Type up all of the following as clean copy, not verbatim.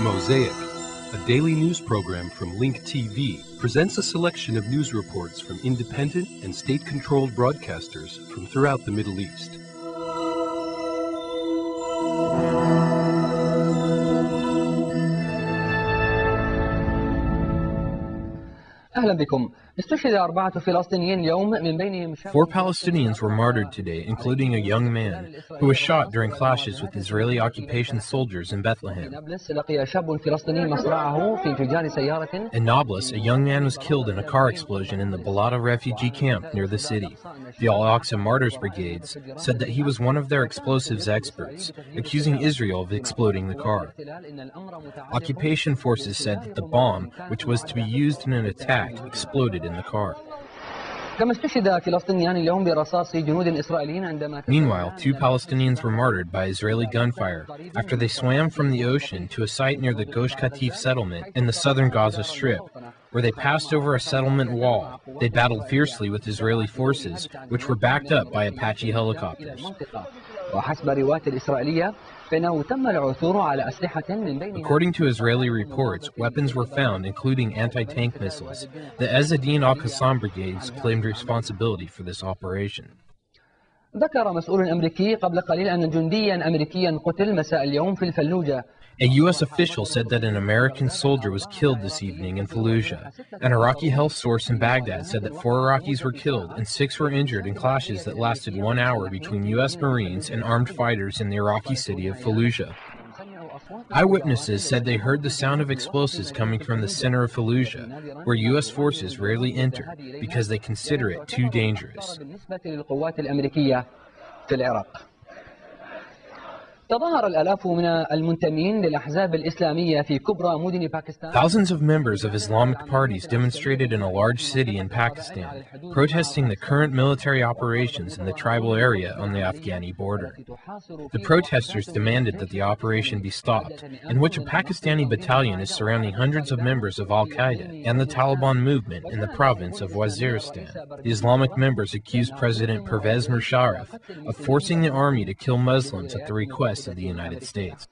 Mosaic, a daily news program from Link TV, presents a selection of news reports from independent and state-controlled broadcasters from throughout the Middle East. أهلا بكم. استشهد 4 فلسطينيين اليوم من بينهم 4 Palestinians were martyred today, including a young man who was shot during clashes with Israeli occupation soldiers in Bethlehem. لقي شاب فلسطيني مصرعه في انفجار سيارة. In Nablus, a young man was killed in a car explosion in the Balata refugee camp near the city. The Al-Aqsa Martyrs Brigades said that he was one of their explosives experts, accusing Israel of exploding the car. Occupation forces said that the bomb, which was to be used in an attack, exploded in the car. Meanwhile, 2 Palestinians were martyred by Israeli gunfire after they swam from the ocean to a site near the Gush Katif settlement in the southern Gaza Strip, where they passed over a settlement wall. They battled fiercely with Israeli forces, which were backed up by Apache helicopters. According to Israeli reports, weapons were found, including anti-tank missiles. The Ezzedine al-Qassam brigades claimed responsibility for this operation. ذكر مسؤول أمريكي قبل قليل أن جنديا أمريكيا قتل مساء اليوم في الفلوجة. A U.S. official said that an American soldier was killed this evening in Fallujah. An Iraqi health source in Baghdad said that 4 Iraqis were killed and 6 were injured in clashes that lasted 1 hour between U.S. Marines and armed fighters in the Iraqi city of Fallujah. Eyewitnesses said they heard the sound of explosives coming from the center of Fallujah, where U.S. forces rarely enter because they consider it too dangerous. Thousands of members of Islamic parties demonstrated in a large city in Pakistan, protesting the current military operations in the tribal area on the Afghani border. The protesters demanded that the operation be stopped, in which a Pakistani battalion is surrounding hundreds of members of Al-Qaeda and the Taliban movement in the province of Waziristan. The Islamic members accused President Pervez Musharraf of forcing the army to kill Muslims at the request of the United States.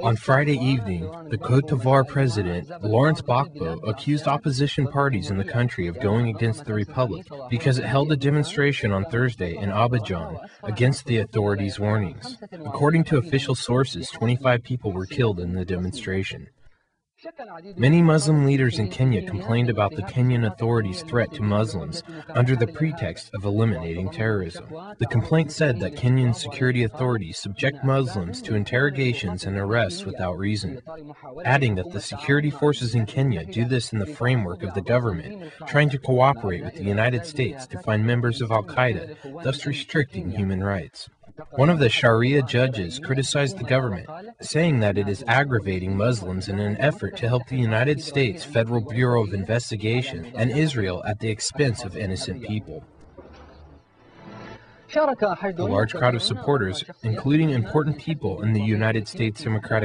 On Friday evening, the Côte d'Ivoire president, Laurent Gbagbo, accused opposition parties in the country of going against the republic because it held a demonstration on Thursday in Abidjan against the authorities' warnings. According to official sources, 25 people were killed in the demonstration. Many Muslim leaders in Kenya complained about the Kenyan authorities' threat to Muslims under the pretext of eliminating terrorism. The complaint said that Kenyan security authorities subject Muslims to interrogations and arrests without reason, adding that the security forces in Kenya do this in the framework of the government trying to cooperate with the United States to find members of Al-Qaeda, thus restricting human rights. One of the Sharia judges criticized the government, saying that it is aggravating Muslims in an effort to help the United States Federal Bureau of Investigation and Israel at the expense of innocent people. A large crowd of supporters, including important people in the United States Democratic